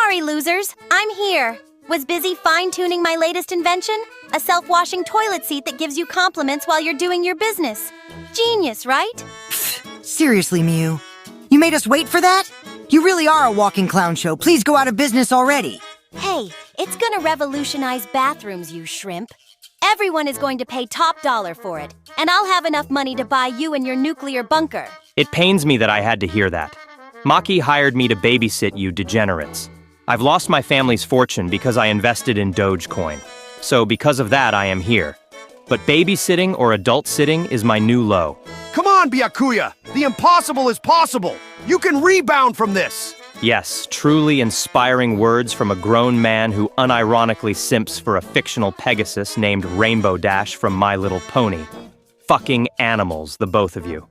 Sorry, losers. I'm here. Was busy fine-tuning my latest invention? A self-washing toilet seat that gives you compliments while you're doing your business. Genius, right? Pfft, seriously, Miu. You made us wait for that? You really are a walking clown show. Please go out of business already. Hey, it's gonna revolutionize bathrooms, you shrimp. Everyone is going to pay top dollar for it, and I'll have enough money to buy you and your nuclear bunker. It pains me that I had to hear that. Maki hired me to babysit you degenerates. I've lost my family's fortune because I invested in Dogecoin. So because of that, I am here. But babysitting or adult sitting is my new low. Come on, Byakuya! The impossible is possible! You can rebound from this! Yes, truly inspiring words from a grown man who unironically simps for a fictional Pegasus named Rainbow Dash from My Little Pony. Fucking animals, the both of you.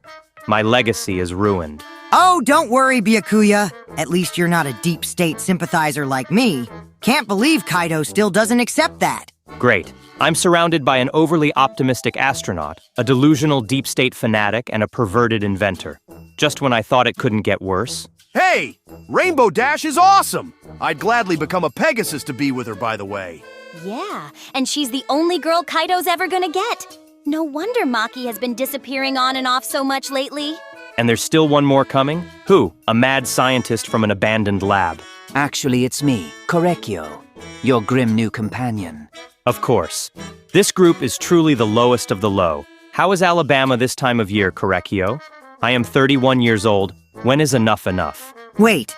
My legacy is ruined. Oh, don't worry, Byakuya. At least you're not a deep state sympathizer like me. Can't believe Kaito still doesn't accept that. Great. I'm surrounded by an overly optimistic astronaut, a delusional deep state fanatic, and a perverted inventor. Just when I thought it couldn't get worse. Hey! Rainbow Dash is awesome! I'd gladly become a Pegasus to be with her, by the way. Yeah, and she's the only girl Kaito's ever gonna get. No wonder Maki has been disappearing on and off so much lately. And there's still one more coming? Who? A mad scientist from an abandoned lab. Actually, it's me, Korekiyo, your grim new companion. Of course. This group is truly the lowest of the low. How is Alabama this time of year, Korekiyo? I am 31 years old. When is enough enough? Wait,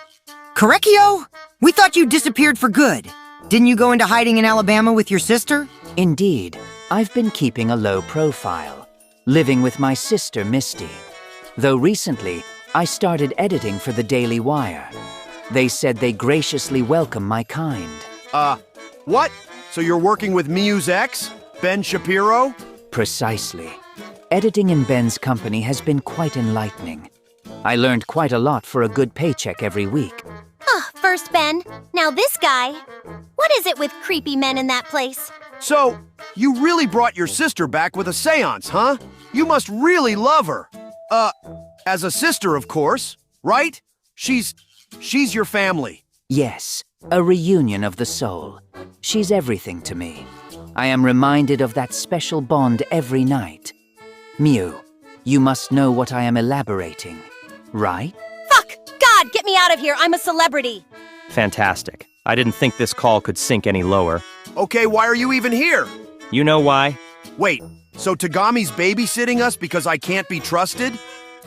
Korekiyo? We thought you disappeared for good. Didn't you go into hiding in Alabama with your sister? Indeed, I've been keeping a low profile, living with my sister Misty. Though recently, I started editing for the Daily Wire. They said they graciously welcome my kind. What? So you're working with Miu's ex, Ben Shapiro? Precisely. Editing in Ben's company has been quite enlightening. I learned quite a lot for a good paycheck every week. First Ben, now this guy. What is it with creepy men in that place? So, you really brought your sister back with a seance, huh? You must really love her. As a sister, of course, right? She's your family. Yes, a reunion of the soul. She's everything to me. I am reminded of that special bond every night. Miu, you must know what I am elaborating, right? Fuck! God, get me out of here! I'm a celebrity! Fantastic. I didn't think this call could sink any lower. Okay, why are you even here? You know why? Wait, so Togami's babysitting us because I can't be trusted?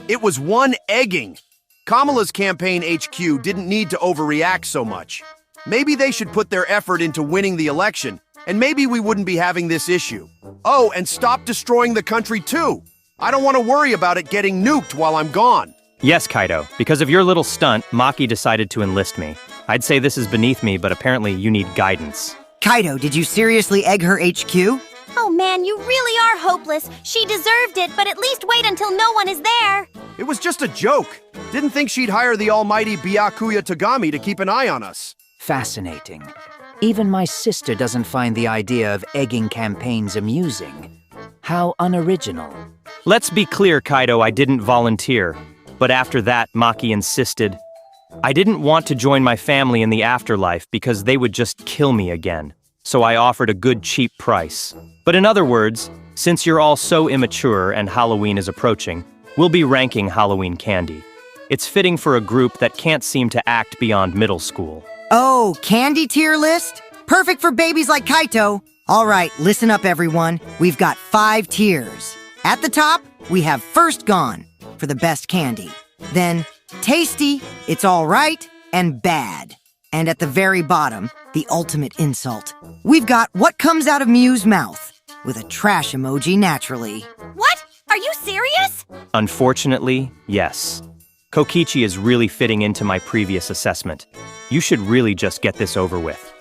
It was one egging. Kamala's campaign HQ didn't need to overreact so much. Maybe they should put their effort into winning the election, and maybe we wouldn't be having this issue. Oh, and stop destroying the country too. I don't want to worry about it getting nuked while I'm gone. Yes, Kaito. Because of your little stunt, Maki decided to enlist me. I'd say this is beneath me, but apparently you need guidance. Kaito, did you seriously egg her HQ? Oh man, you really are hopeless. She deserved it, but at least wait until no one is there. It was just a joke. Didn't think she'd hire the almighty Byakuya Togami to keep an eye on us. Fascinating. Even my sister doesn't find the idea of egging campaigns amusing. How unoriginal. Let's be clear, Kaito, I didn't volunteer. But after that, Maki insisted. I didn't want to join my family in the afterlife because they would just kill me again. So I offered a good cheap price. But in other words, since you're all so immature and Halloween is approaching, we'll be ranking Halloween candy. It's fitting for a group that can't seem to act beyond middle school. Oh, candy tier list? Perfect for babies like Kaito. All right, listen up, everyone. We've got 5 tiers. At the top, we have First Gone for the best candy. Then Tasty, It's All Right, and Bad. And at the very bottom, the ultimate insult. We've got What Comes Out of Miu's Mouth, with a trash emoji naturally. What? Are you serious? Unfortunately, yes. Kokichi is really fitting into my previous assessment. You should really just get this over with.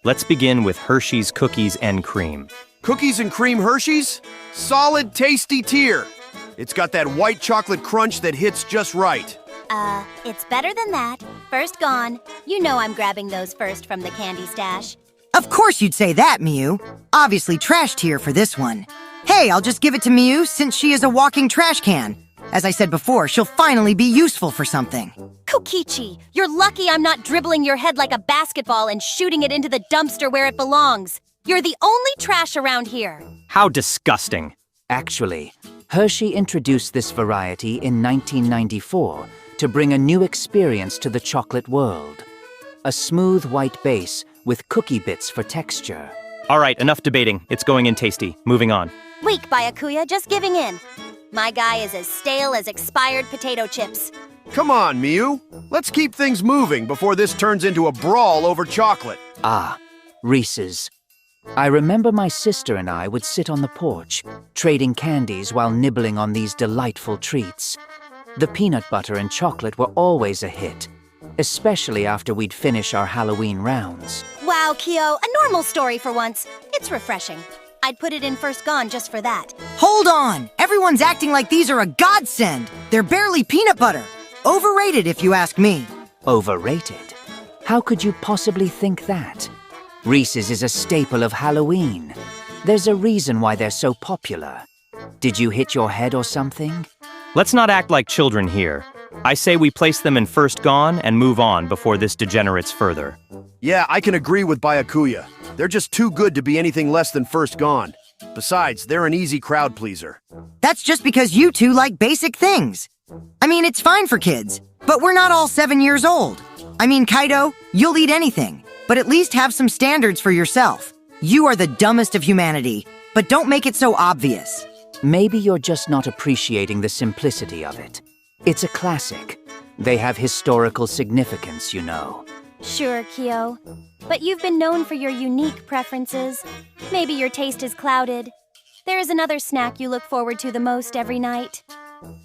Let's begin with Hershey's Cookies and Cream. Cookies and cream Hershey's? Solid, tasty tier. It's got that white chocolate crunch that hits just right. It's better than that. First Gone. You know I'm grabbing those first from the candy stash. Of course you'd say that, Miu. Obviously trash tier for this one. Hey, I'll just give it to Miu since she is a walking trash can. As I said before, she'll finally be useful for something. Kokichi, you're lucky I'm not dribbling your head like a basketball and shooting it into the dumpster where it belongs. You're the only trash around here. How disgusting. Actually, Hershey introduced this variety in 1994 to bring a new experience to the chocolate world. A smooth white base with cookie bits for texture. All right, enough debating. It's going in tasty. Moving on. Weak, Byakuya, just giving in. My guy is as stale as expired potato chips. Come on, Miu. Let's keep things moving before this turns into a brawl over chocolate. Ah, Reese's. I remember my sister and I would sit on the porch, trading candies while nibbling on these delightful treats. The peanut butter and chocolate were always a hit, especially after we'd finish our Halloween rounds. Wow, Kyo, a normal story for once. It's refreshing. I'd put it in first gone just for that. Hold on! Everyone's acting like these are a godsend. They're barely peanut butter. Overrated, if you ask me. Overrated? How could you possibly think that? Reese's is a staple of Halloween. There's a reason why they're so popular. Did you hit your head or something? Let's not act like children here. I say we place them in first gone and move on before this degenerates further. Yeah, I can agree with Byakuya. They're just too good to be anything less than first gone. Besides, they're an easy crowd pleaser. That's just because you two like basic things. I mean, it's fine for kids, but we're not all 7 years old. I mean, Kaito, you'll eat anything, but at least have some standards for yourself. You are the dumbest of humanity, but don't make it so obvious. Maybe you're just not appreciating the simplicity of it. It's a classic. They have historical significance, you know. Sure, Kyo. But you've been known for your unique preferences. Maybe your taste is clouded. There is another snack you look forward to the most every night.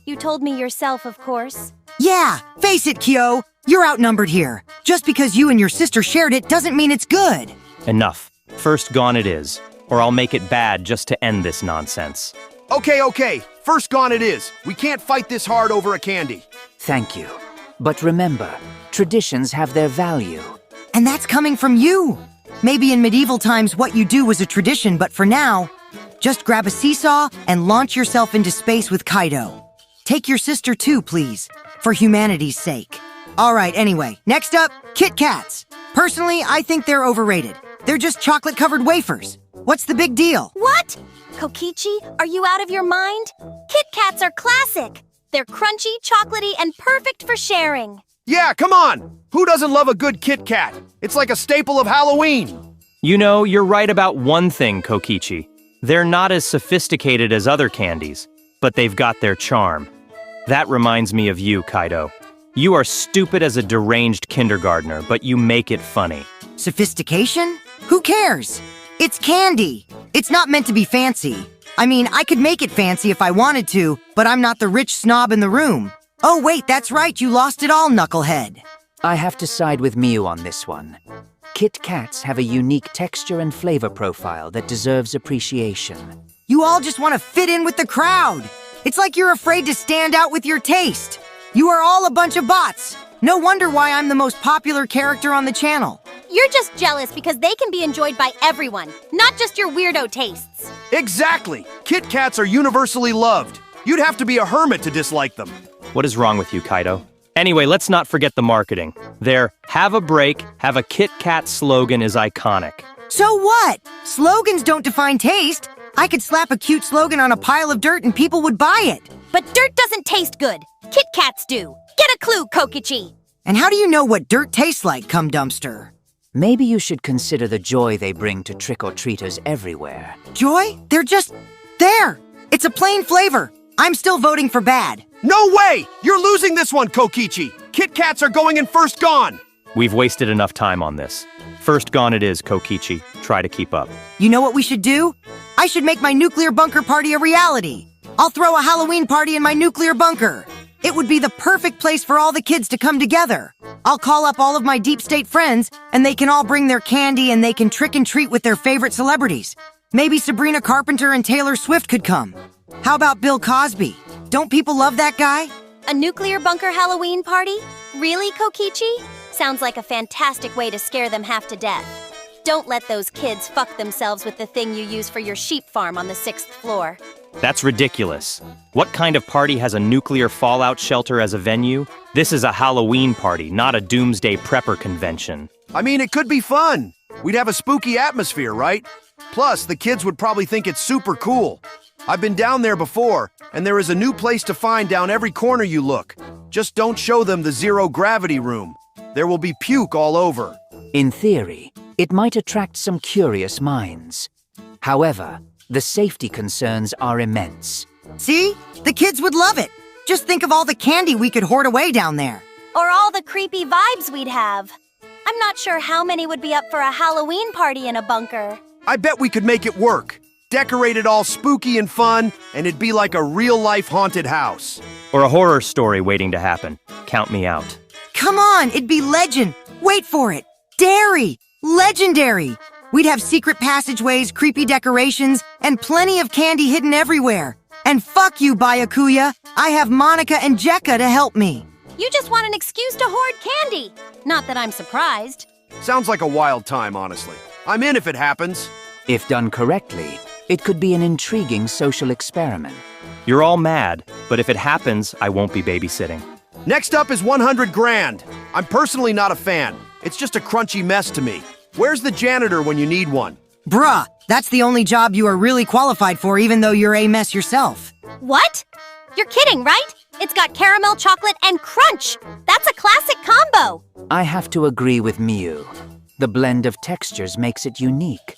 You told me yourself, of course. Yeah, face it, Kyo. You're outnumbered here. Just because you and your sister shared it doesn't mean it's good. Enough. First gone it is, or I'll make it bad just to end this nonsense. Okay. First gone it is. We can't fight this hard over a candy. Thank you. But remember, traditions have their value. And that's coming from you. Maybe in medieval times what you do was a tradition, but for now, just grab a seesaw and launch yourself into space with Kaito. Take your sister too, please, for humanity's sake. All right, anyway, next up, Kit Kats. Personally, I think they're overrated. They're just chocolate-covered wafers. What's the big deal? What? Kokichi, are you out of your mind? Kit Kats are classic. They're crunchy, chocolatey, and perfect for sharing. Yeah, come on! Who doesn't love a good Kit Kat? It's like a staple of Halloween. You know, you're right about one thing, Kokichi. They're not as sophisticated as other candies, but they've got their charm. That reminds me of you, Kaito. You are stupid as a deranged kindergartner, but you make it funny. Sophistication? Who cares? It's candy. It's not meant to be fancy. I mean, I could make it fancy if I wanted to, but I'm not the rich snob in the room. Oh wait, that's right, you lost it all, knucklehead. I have to side with Miu on this one. Kit Kats have a unique texture and flavor profile that deserves appreciation. You all just want to fit in with the crowd. It's like you're afraid to stand out with your taste. You are all a bunch of bots. No wonder why I'm the most popular character on the channel. You're just jealous because they can be enjoyed by everyone, not just your weirdo tastes. Exactly. Kit Kats are universally loved. You'd have to be a hermit to dislike them. What is wrong with you, Kaito? Anyway, let's not forget the marketing. Their "Have a break, have a Kit Kat" slogan is iconic. So what? Slogans don't define taste. I could slap a cute slogan on a pile of dirt and people would buy it. But dirt doesn't taste good. Kit Kats do. Get a clue, Kokichi. And how do you know what dirt tastes like, cum dumpster? Maybe you should consider the joy they bring to trick-or-treaters everywhere. Joy? They're just there. It's a plain flavor. I'm still voting for bad. No way! You're losing this one, Kokichi. Kit Kats are going in first gone. We've wasted enough time on this. First gone it is, Kokichi. Try to keep up. You know what we should do? I should make my nuclear bunker party a reality. I'll throw a Halloween party in my nuclear bunker. It would be the perfect place for all the kids to come together. I'll call up all of my deep state friends, and they can all bring their candy and they can trick and treat with their favorite celebrities. Maybe Sabrina Carpenter and Taylor Swift could come. How about Bill Cosby? Don't people love that guy? A nuclear bunker Halloween party? Really, Kokichi? Sounds like a fantastic way to scare them half to death. Don't let those kids fuck themselves with the thing you use for your sheep farm on the 6th floor. That's ridiculous. What kind of party has a nuclear fallout shelter as a venue? This is a Halloween party, not a doomsday prepper convention. I mean, it could be fun. We'd have a spooky atmosphere, right? Plus, the kids would probably think it's super cool. I've been down there before, and there is a new place to find down every corner you look. Just don't show them the zero-gravity room. There will be puke all over. In theory, it might attract some curious minds. However, the safety concerns are immense. See? The kids would love it. Just think of all the candy we could hoard away down there. Or all the creepy vibes we'd have. I'm not sure how many would be up for a Halloween party in a bunker. I bet we could make it work. Decorate it all spooky and fun, and it'd be like a real-life haunted house. Or a horror story waiting to happen. Count me out. Come on, it'd be legend. Wait for it. Dairy. Legendary. We'd have secret passageways, creepy decorations, and plenty of candy hidden everywhere. And fuck you, Byakuya. I have Monica and Jekka to help me. You just want an excuse to hoard candy. Not that I'm surprised. Sounds like a wild time, honestly. I'm in if it happens. If done correctly, it could be an intriguing social experiment. You're all mad, but if it happens, I won't be babysitting. Next up is 100 grand. I'm personally not a fan. It's just a crunchy mess to me. Where's the janitor when you need one? Bruh, that's the only job you are really qualified for, even though you're a mess yourself. What? You're kidding, right? It's got caramel, chocolate, and crunch. That's a classic combo. I have to agree with Miu. The blend of textures makes it unique.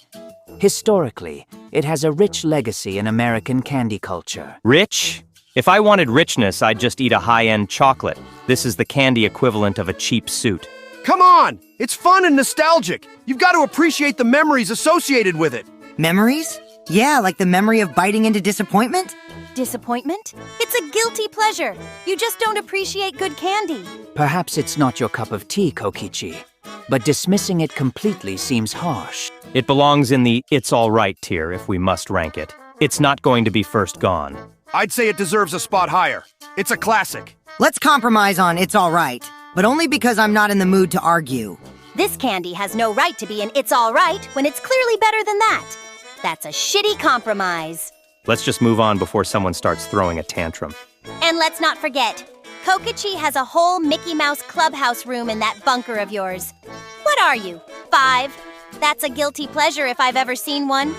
Historically, it has a rich legacy in American candy culture. Rich? If I wanted richness, I'd just eat a high-end chocolate. This is the candy equivalent of a cheap suit. Come on! It's fun and nostalgic. You've got to appreciate the memories associated with it. Memories? Yeah, like the memory of biting into disappointment? Disappointment? It's a guilty pleasure. You just don't appreciate good candy. Perhaps it's not your cup of tea, Kokichi, but dismissing it completely seems harsh. It belongs in the it's all right tier if we must rank it. It's not going to be first gone. I'd say it deserves a spot higher. It's a classic. Let's compromise on it's all right, but only because I'm not in the mood to argue. This candy has no right to be an it's all right when it's clearly better than that. That's a shitty compromise. Let's just move on before someone starts throwing a tantrum. And let's not forget, Kokichi has a whole Mickey Mouse clubhouse room in that bunker of yours. What are you, 5? That's a guilty pleasure if I've ever seen one.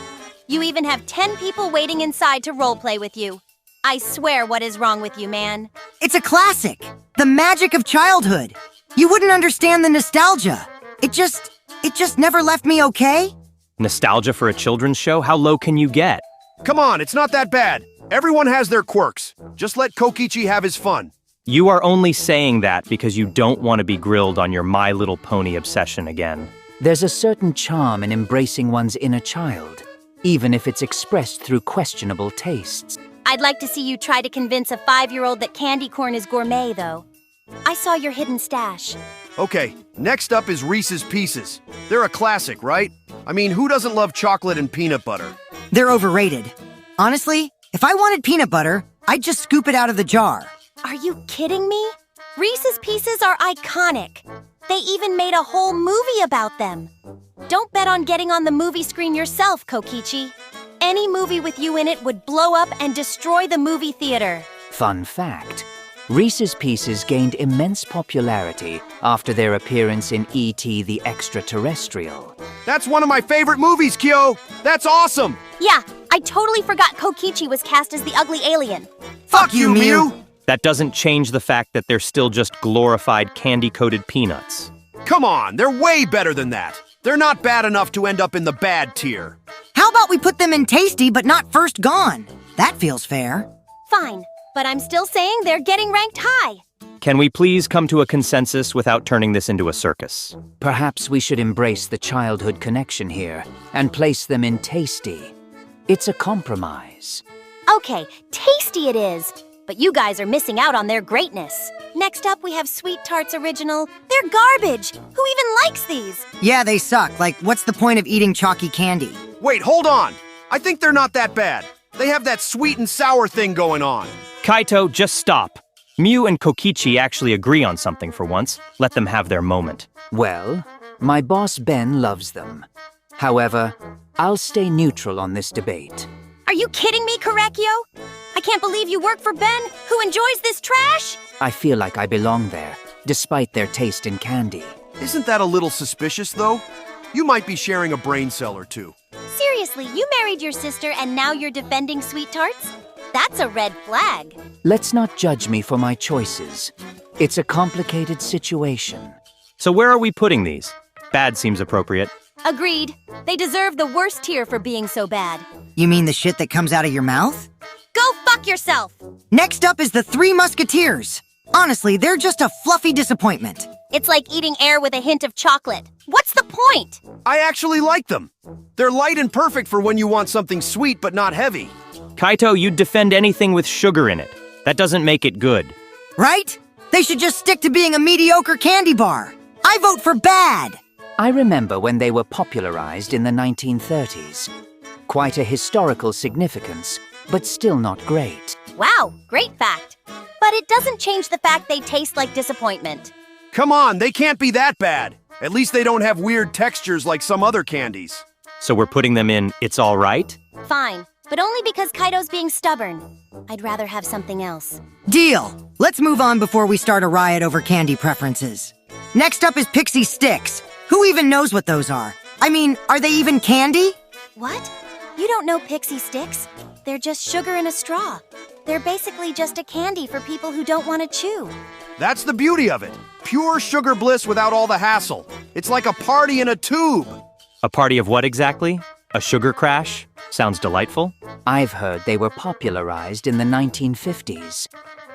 You even have 10 people waiting inside to roleplay with you. I swear, what is wrong with you, man? It's a classic. The magic of childhood. You wouldn't understand the nostalgia. It just never left me okay. Nostalgia for a children's show? How low can you get? Come on, it's not that bad. Everyone has their quirks. Just let Kokichi have his fun. You are only saying that because you don't want to be grilled on your My Little Pony obsession again. There's a certain charm in embracing one's inner child, even if it's expressed through questionable tastes. I'd like to see you try to convince a 5-year-old that candy corn is gourmet, though. I saw your hidden stash. Okay, next up is Reese's Pieces. They're a classic, right? I mean, who doesn't love chocolate and peanut butter? They're overrated. Honestly, if I wanted peanut butter, I'd just scoop it out of the jar. Are you kidding me? Reese's Pieces are iconic. They even made a whole movie about them. Don't bet on getting on the movie screen yourself, Kokichi. Any movie with you in it would blow up and destroy the movie theater. Fun fact, Reese's Pieces gained immense popularity after their appearance in E.T. the Extraterrestrial. That's one of my favorite movies, Kyo! That's awesome! Yeah, I totally forgot Kokichi was cast as the ugly alien. Fuck you, Miu! That doesn't change the fact that they're still just glorified candy-coated peanuts. Come on, they're way better than that. They're not bad enough to end up in the bad tier. How about we put them in tasty but not first gone? That feels fair. Fine, but I'm still saying they're getting ranked high. Can we please come to a consensus without turning this into a circus? Perhaps we should embrace the childhood connection here and place them in tasty. It's a compromise. Okay, tasty it is. But you guys are missing out on their greatness. Next up, we have Sweet Tarts Original. They're garbage. Who even likes these? Yeah, they suck. Like, what's the point of eating chalky candy? Wait, hold on. I think they're not that bad. They have that sweet and sour thing going on. Kaito, just stop. Miu and Kokichi actually agree on something for once. Let them have their moment. Well, my boss Ben loves them. However, I'll stay neutral on this debate. Are you kidding me, Korekiyo? I can't believe you work for Ben, who enjoys this trash? I feel like I belong there, despite their taste in candy. Isn't that a little suspicious, though? You might be sharing a brain cell or two. Seriously, you married your sister and now you're defending sweet tarts? That's a red flag. Let's not judge me for my choices. It's a complicated situation. So where are we putting these? Bad seems appropriate. Agreed. They deserve the worst tier for being so bad. You mean the shit that comes out of your mouth? Go fuck yourself! Next up is the Three Musketeers. Honestly, they're just a fluffy disappointment. It's like eating air with a hint of chocolate. What's the point? I actually like them. They're light and perfect for when you want something sweet but not heavy. Kaito, you'd defend anything with sugar in it. That doesn't make it good. Right? They should just stick to being a mediocre candy bar. I vote for bad. I remember when they were popularized in the 1930s. Quite a historical significance, but still not great. Wow, great fact. But it doesn't change the fact they taste like disappointment. Come on, they can't be that bad. At least they don't have weird textures like some other candies. So we're putting them in It's All Right? Fine, but only because Kaito's being stubborn. I'd rather have something else. Deal. Let's move on before we start a riot over candy preferences. Next up is Pixie Sticks. Who even knows what those are? I mean, are they even candy? What? You don't know pixie sticks? They're just sugar in a straw. They're basically just a candy for people who don't want to chew. That's the beauty of it. Pure sugar bliss without all the hassle. It's like a party in a tube. A party of what exactly? A sugar crash? Sounds delightful. I've heard they were popularized in the 1950s.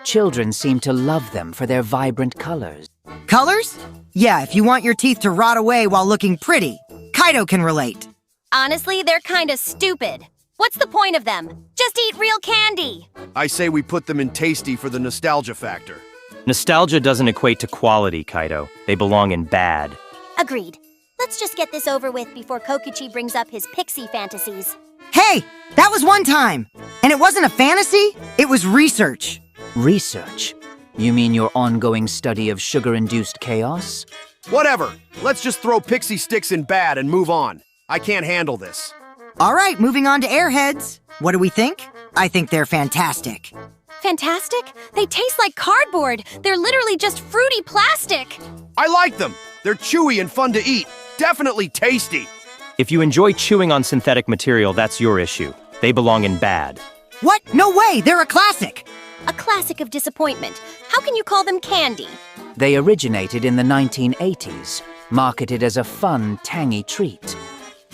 Children seem to love them for their vibrant colors. Colors? Yeah, if you want your teeth to rot away while looking pretty. Kaito can relate. Honestly, they're kinda stupid. What's the point of them? Just eat real candy. I say we put them in tasty for the nostalgia factor. Nostalgia doesn't equate to quality, Kaito. They belong in bad. Agreed. Let's just get this over with before Kokichi brings up his pixie fantasies. Hey, that was one time. And it wasn't a fantasy, it was research. Research? You mean your ongoing study of sugar-induced chaos? Whatever. Let's just throw Pixie Sticks in bad and move on. I can't handle this. All right, moving on to Airheads. What do we think? I think they're fantastic. Fantastic? They taste like cardboard. They're literally just fruity plastic. I like them. They're chewy and fun to eat. Definitely tasty. If you enjoy chewing on synthetic material, that's your issue. They belong in bad. What? No way, they're a classic. A classic of disappointment. How can you call them candy? They originated in the 1980s, marketed as a fun, tangy treat.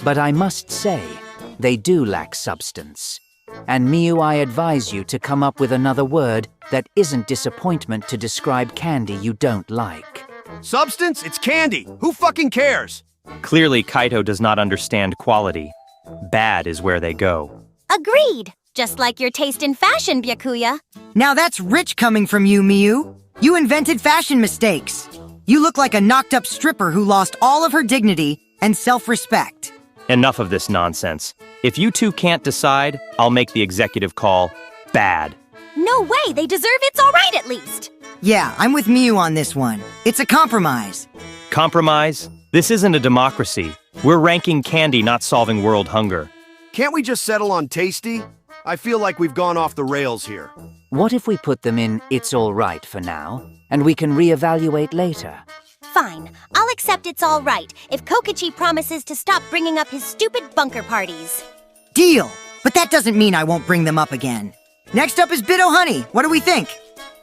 But I must say, they do lack substance. And Miu, I advise you to come up with another word that isn't disappointment to describe candy you don't like. Substance? It's candy. Who fucking cares? Clearly, Kaito does not understand quality. Bad is where they go. Agreed. Just like your taste in fashion, Byakuya. Now that's rich coming from you, Miu. You invented fashion mistakes. You look like a knocked-up stripper who lost all of her dignity and self-respect. Enough of this nonsense. If you two can't decide, I'll make the executive call. Bad. No way, they deserve It's All Right at least. Yeah, I'm with Miu on this one. It's a compromise. Compromise? This isn't a democracy. We're ranking candy, not solving world hunger. Can't we just settle on tasty? I feel like we've gone off the rails here. What if we put them in It's All Right for now, and we can reevaluate later? Fine, I'll accept It's All Right if Kokichi promises to stop bringing up his stupid bunker parties. Deal. But that doesn't mean I won't bring them up again. Next up is Bitto Honey. What do we think?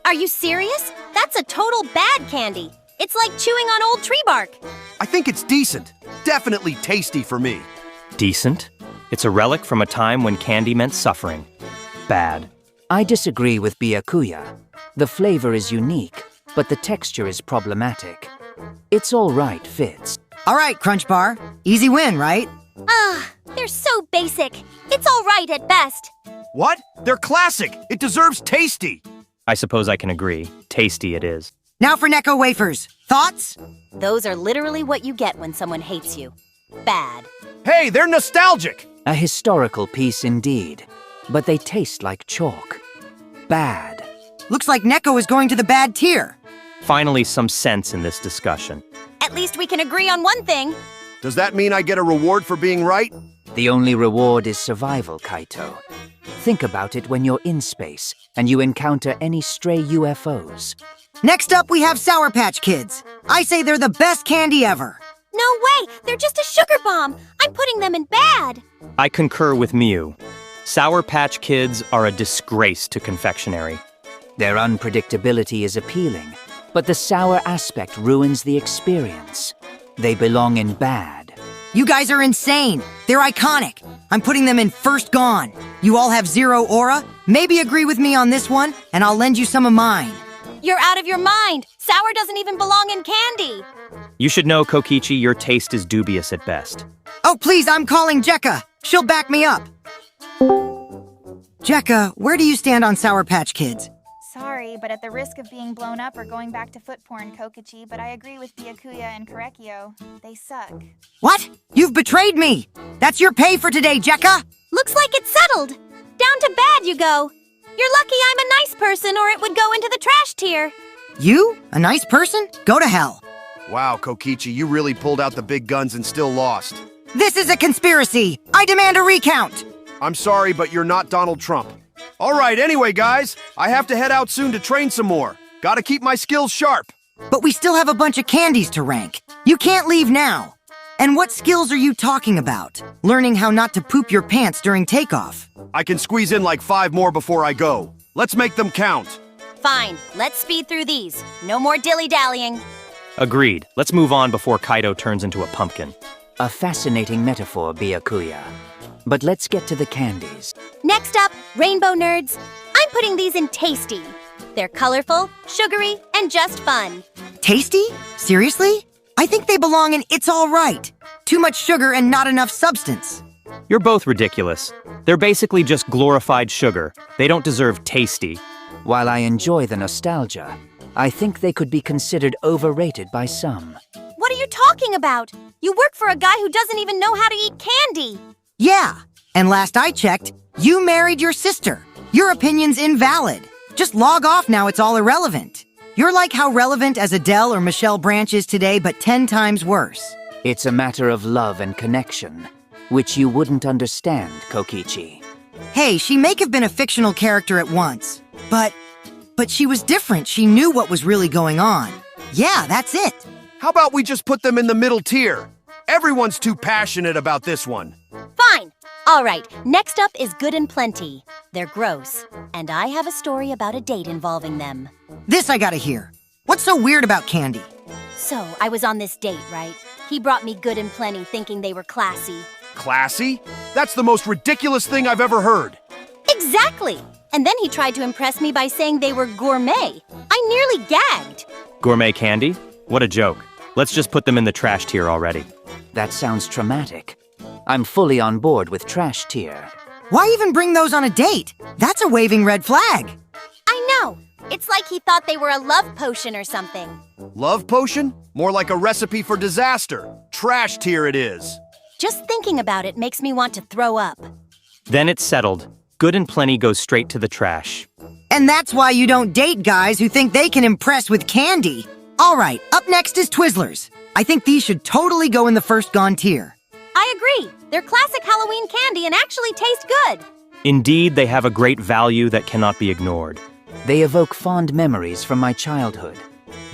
Are you serious? That's a total bad candy. It's like chewing on old tree bark. I think it's decent. Definitely tasty for me. Decent? It's a relic from a time when candy meant suffering. Bad. I disagree with Byakuya. The flavor is unique, but the texture is problematic. It's All Right fits. All right, Crunch Bar. Easy win, right? They're so basic. It's all right at best. What? They're classic. It deserves tasty. I suppose I can agree. Tasty it is. Now for Necco Wafers. Thoughts? Those are literally what you get when someone hates you. Bad. Hey, they're nostalgic. A historical piece indeed, but they taste like chalk. Bad. Looks like Necco is going to the bad tier. Finally, some sense in this discussion. At least we can agree on one thing. Does that mean I get a reward for being right? The only reward is survival, Kaito. Think about it when you're in space and you encounter any stray UFOs. Next up, we have Sour Patch Kids. I say they're the best candy ever. No way! They're just a sugar bomb! I'm putting them in bad! I concur with Miu. Sour Patch Kids are a disgrace to confectionery. Their unpredictability is appealing, but the sour aspect ruins the experience. They belong in bad. You guys are insane. They're iconic. I'm putting them in first gone. You all have zero aura? Maybe agree with me on this one, and I'll lend you some of mine. You're out of your mind! Sour doesn't even belong in candy! You should know, Kokichi, your taste is dubious at best. Oh, please, I'm calling Jekka. She'll back me up. Jekka, where do you stand on Sour Patch Kids? Sorry, but at the risk of being blown up or going back to foot porn, Kokichi, but I agree with Byakuya and Korekiyo. They suck. What? You've betrayed me! That's your pay for today, Jekka! Looks like it's settled! Down to bad you go! You're lucky I'm a nice person or it would go into the trash tier. You? A nice person? Go to hell. Wow, Kokichi, you really pulled out the big guns and still lost. This is a conspiracy! I demand a recount! I'm sorry, but you're not Donald Trump. All right, anyway, guys, I have to head out soon to train some more. Gotta keep my skills sharp. But we still have a bunch of candies to rank. You can't leave now. And what skills are you talking about? Learning how not to poop your pants during takeoff. I can squeeze in like 5 more before I go. Let's make them count. Fine, let's speed through these. No more dilly-dallying. Agreed. Let's move on before Kaito turns into a pumpkin. A fascinating metaphor, Byakuya. But let's get to the candies. Next up, Rainbow Nerds. I'm putting these in Tasty. They're colorful, sugary, and just fun. Tasty? Seriously? I think they belong in It's All Right. Too much sugar and not enough substance. You're both ridiculous. They're basically just glorified sugar. They don't deserve tasty. While I enjoy the nostalgia, I think they could be considered overrated by some. What are you talking about? You work for a guy who doesn't even know how to eat candy. Yeah, and last I checked, you married your sister. Your opinion's invalid. Just log off now, it's all irrelevant. You're like how relevant as Adele or Michelle Branch is today, but 10 times worse. It's a matter of love and connection, which you wouldn't understand, Kokichi. Hey, she may have been a fictional character at once, but she was different. She knew what was really going on. Yeah, that's it. How about we just put them in the middle tier? Everyone's too passionate about this one. Fine. All right, next up is Good and Plenty. They're gross, and I have a story about a date involving them. This I gotta hear. What's so weird about candy? So, I was on this date, right? He brought me Good and Plenty thinking they were classy. Classy? That's the most ridiculous thing I've ever heard. Exactly! And then he tried to impress me by saying they were gourmet. I nearly gagged. Gourmet candy? What a joke. Let's just put them in the trash tier already. That sounds traumatic. I'm fully on board with trash tier. Why even bring those on a date? That's a waving red flag. I know. It's like he thought they were a love potion or something. Love potion? More like a recipe for disaster. Trash tier it is. Just thinking about it makes me want to throw up. Then it's settled. Good and Plenty goes straight to the trash. And that's why you don't date guys who think they can impress with candy. All right, up next is Twizzlers. I think these should totally go in the first gone tier. I agree. They're classic Halloween candy and actually taste good. Indeed, they have a great value that cannot be ignored. They evoke fond memories from my childhood.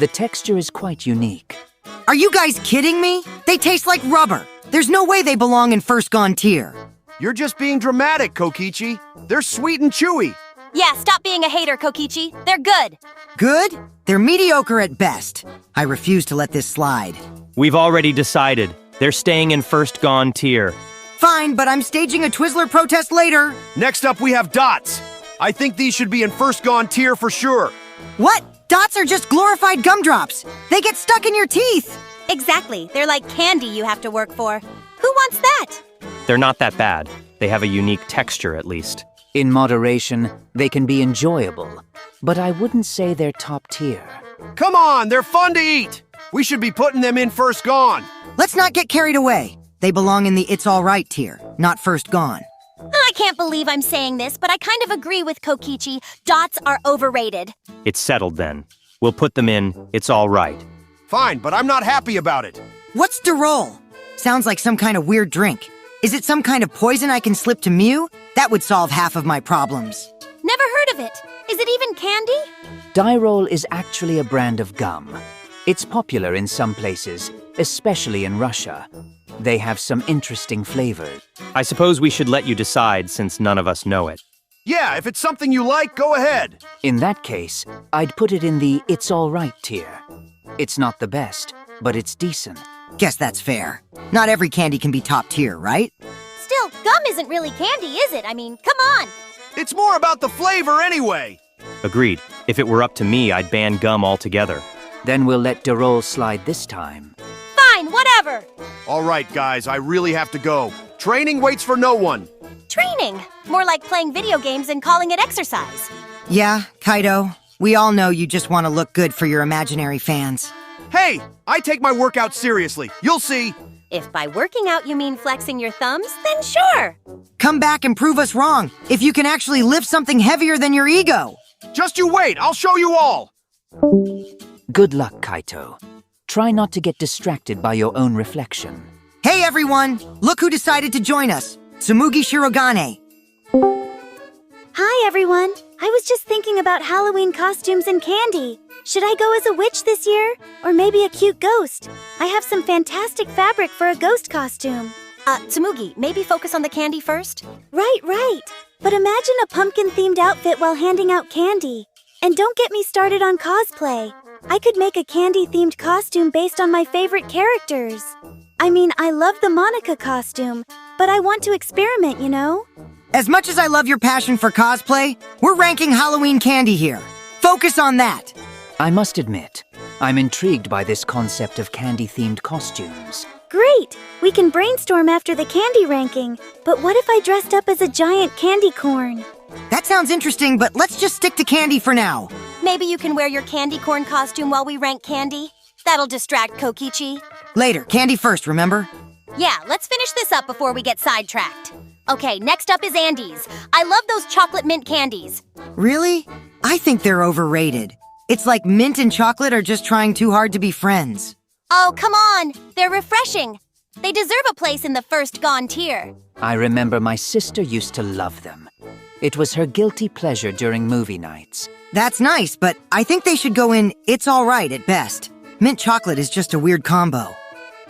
The texture is quite unique. Are you guys kidding me? They taste like rubber. There's no way they belong in first gone tier. You're just being dramatic, Kokichi. They're sweet and chewy. Yeah, stop being a hater, Kokichi. They're good. Good? They're mediocre at best. I refuse to let this slide. We've already decided. They're staying in first gone tier. Fine, but I'm staging a Twizzler protest later. Next up, we have Dots. I think these should be in first gone tier for sure. What? Dots are just glorified gumdrops. They get stuck in your teeth. Exactly. They're like candy you have to work for. Who wants that? They're not that bad. They have a unique texture, at least. In moderation, they can be enjoyable, but I wouldn't say they're top tier. Come on, they're fun to eat. We should be putting them in first gone. Let's not get carried away. They belong in the It's All Right tier, not first gone. I can't believe I'm saying this, but I kind of agree with Kokichi. Dots are overrated. It's settled then. We'll put them in It's All Right. Fine, but I'm not happy about it. What's Derol? Sounds like some kind of weird drink. Is it some kind of poison I can slip to Miu? That would solve half of my problems. Never heard of it. Is it even candy? Dyrol is actually a brand of gum. It's popular in some places, especially in Russia. They have some interesting flavors. I suppose we should let you decide since none of us know it. Yeah, if it's something you like, go ahead. In that case, I'd put it in the it's all right tier. It's not the best, but it's decent. Guess that's fair. Not every candy can be top tier, right? Still, gum isn't really candy, is it? I mean, come on. It's more about the flavor anyway. Agreed. If it were up to me, I'd ban gum altogether. Then we'll let Dyrol slide this time. Fine, whatever. All right, guys, I really have to go. Training waits for no one. Training. More like playing video games and calling it exercise. Yeah, Kaito. We all know you just want to look good for your imaginary fans. Hey, I take my workout seriously. You'll see. If by working out you mean flexing your thumbs, then sure. Come back and prove us wrong if you can actually lift something heavier than your ego. Just you wait, I'll show you all. Good luck, Kaito. Try not to get distracted by your own reflection. Hey everyone, look who decided to join us. Tsumugi Shirogane. Hi everyone. I was just thinking about Halloween costumes and candy. Should I go as a witch this year? Or maybe a cute ghost? I have some fantastic fabric for a ghost costume. Tsumugi, maybe focus on the candy first? Right. But imagine a pumpkin-themed outfit while handing out candy. And don't get me started on cosplay. I could make a candy-themed costume based on my favorite characters. I mean, I love the Monica costume, but I want to experiment, you know? As much as I love your passion for cosplay, we're ranking Halloween candy here. Focus on that. I must admit, I'm intrigued by this concept of candy-themed costumes. Great! We can brainstorm after the candy ranking. But what if I dressed up as a giant candy corn? That sounds interesting, but let's just stick to candy for now. Maybe you can wear your candy corn costume while we rank candy. That'll distract Kokichi. Later, candy first, remember? Yeah, let's finish this up before we get sidetracked. Okay, next up is Andes. I love those chocolate mint candies. Really? I think they're overrated. It's like mint and chocolate are just trying too hard to be friends. Oh, come on! They're refreshing. They deserve a place in the first gone tier. I remember my sister used to love them. It was her guilty pleasure during movie nights. That's nice, but I think they should go in it's all right at best. Mint chocolate is just a weird combo.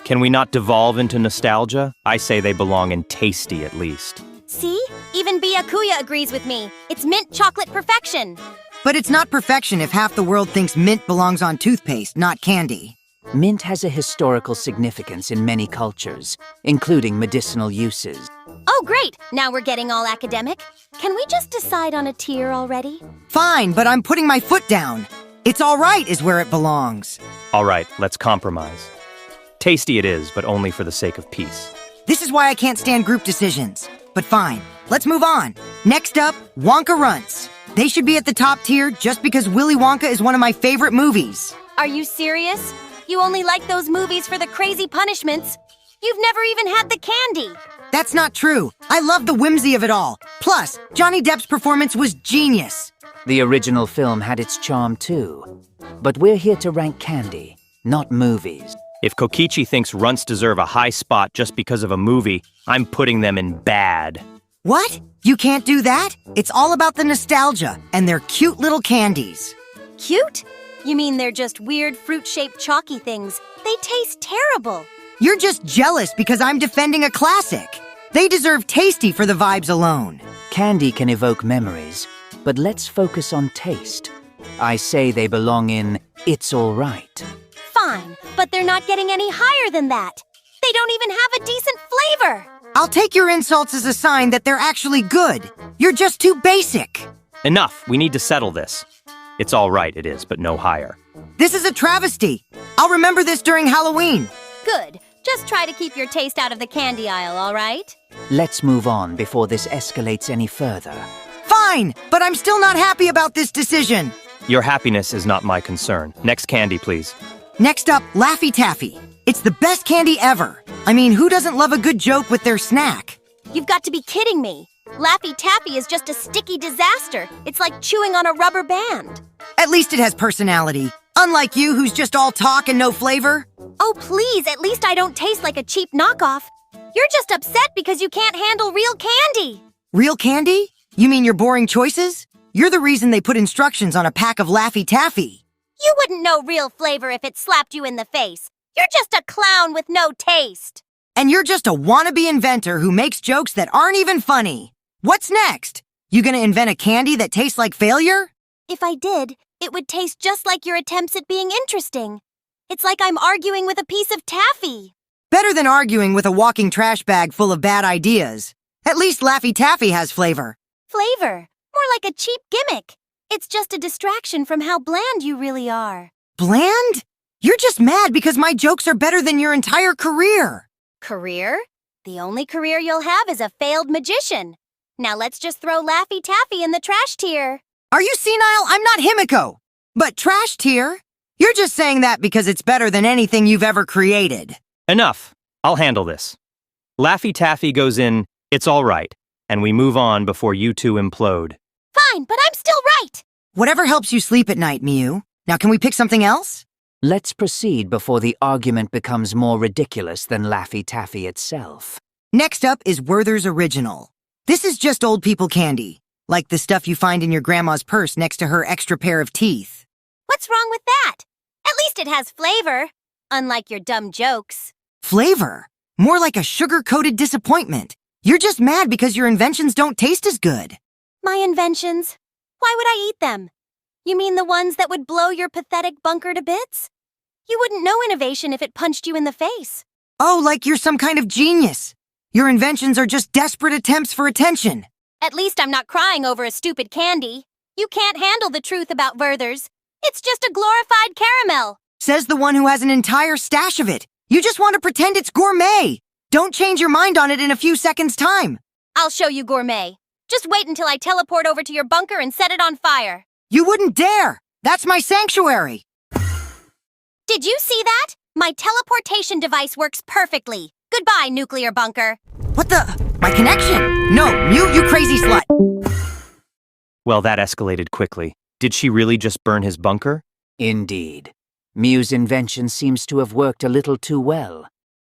Can we not devolve into nostalgia? I say they belong in tasty at least. See? Even Byakuya agrees with me. It's mint chocolate perfection. But it's not perfection if half the world thinks mint belongs on toothpaste, not candy. Mint has a historical significance in many cultures, including medicinal uses. Oh, great! Now we're getting all academic. Can we just decide on a tier already? Fine, but I'm putting my foot down. It's all right is where it belongs. All right, let's compromise. Tasty it is, but only for the sake of peace. This is why I can't stand group decisions. But fine, let's move on. Next up, Wonka Runts. They should be at the top tier just because Willy Wonka is one of my favorite movies. Are you serious? You only like those movies for the crazy punishments. You've never even had the candy. That's not true. I love the whimsy of it all. Plus, Johnny Depp's performance was genius. The original film had its charm too. But we're here to rank candy, not movies. If Kokichi thinks runts deserve a high spot just because of a movie, I'm putting them in bad. What? You can't do that? It's all about the nostalgia, and they're cute little candies. Cute? You mean they're just weird fruit-shaped chalky things? They taste terrible. You're just jealous because I'm defending a classic. They deserve tasty for the vibes alone. Candy can evoke memories, but let's focus on taste. I say they belong in it's all right. Fine, but they're not getting any higher than that. They don't even have a decent flavor. I'll take your insults as a sign that they're actually good. You're just too basic. Enough, we need to settle this. It's all right, it is, but no higher. This is a travesty. I'll remember this during Halloween. Good. Just try to keep your taste out of the candy aisle, all right? Let's move on before this escalates any further. Fine, but I'm still not happy about this decision. Your happiness is not my concern. Next candy, please. Next up, Laffy Taffy. It's the best candy ever. I mean, who doesn't love a good joke with their snack? You've got to be kidding me. Laffy Taffy is just a sticky disaster. It's like chewing on a rubber band. At least it has personality. Unlike you, who's just all talk and no flavor. Oh, please, at least I don't taste like a cheap knockoff. You're just upset because you can't handle real candy. Real candy? You mean your boring choices? You're the reason they put instructions on a pack of Laffy Taffy. You wouldn't know real flavor if it slapped you in the face. You're just a clown with no taste. And you're just a wannabe inventor who makes jokes that aren't even funny. What's next? You gonna invent a candy that tastes like failure? If I did, it would taste just like your attempts at being interesting. It's like I'm arguing with a piece of taffy. Better than arguing with a walking trash bag full of bad ideas. At least Laffy Taffy has flavor. Flavor? More like a cheap gimmick. It's just a distraction from how bland you really are. Bland? You're just mad because my jokes are better than your entire career. Career? The only career you'll have is a failed magician. Now let's just throw Laffy Taffy in the trash tier. Are you senile? I'm not Himiko. But trash tier? You're just saying that because it's better than anything you've ever created. Enough. I'll handle this. Laffy Taffy goes in, it's all right, and we move on before you two implode. Fine, but I'm still right. Whatever helps you sleep at night, Miu. Now can we pick something else? Let's proceed before the argument becomes more ridiculous than Laffy Taffy itself. Next up is Werther's Original. This is just old people candy, like the stuff you find in your grandma's purse next to her extra pair of teeth. What's wrong with that? At least it has flavor, unlike your dumb jokes. Flavor? More like a sugar-coated disappointment. You're just mad because your inventions don't taste as good. My inventions? Why would I eat them? You mean the ones that would blow your pathetic bunker to bits? You wouldn't know innovation if it punched you in the face. Oh, like you're some kind of genius. Your inventions are just desperate attempts for attention. At least I'm not crying over a stupid candy. You can't handle the truth about Werther's. It's just a glorified caramel. Says the one who has an entire stash of it. You just want to pretend it's gourmet. Don't change your mind on it in a few seconds' time. I'll show you gourmet. Just wait until I teleport over to your bunker and set it on fire. You wouldn't dare! That's my sanctuary! Did you see that? My teleportation device works perfectly. Goodbye, nuclear bunker. What the? My connection? No, Miu, you crazy slut! Well, that escalated quickly. Did she really just burn his bunker? Indeed. Miu's invention seems to have worked a little too well.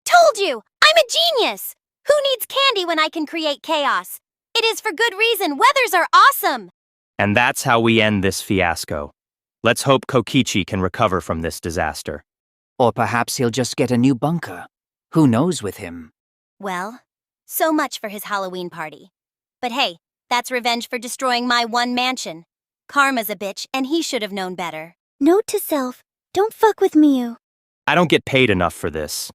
Told you! I'm a genius! Who needs candy when I can create chaos? It is for good reason. Weathers are awesome! And that's how we end this fiasco. Let's hope Kokichi can recover from this disaster. Or perhaps he'll just get a new bunker. Who knows with him? Well, so much for his Halloween party. But hey, that's revenge for destroying my one mansion. Karma's a bitch, and he should have known better. Note to self, don't fuck with Miu. I don't get paid enough for this.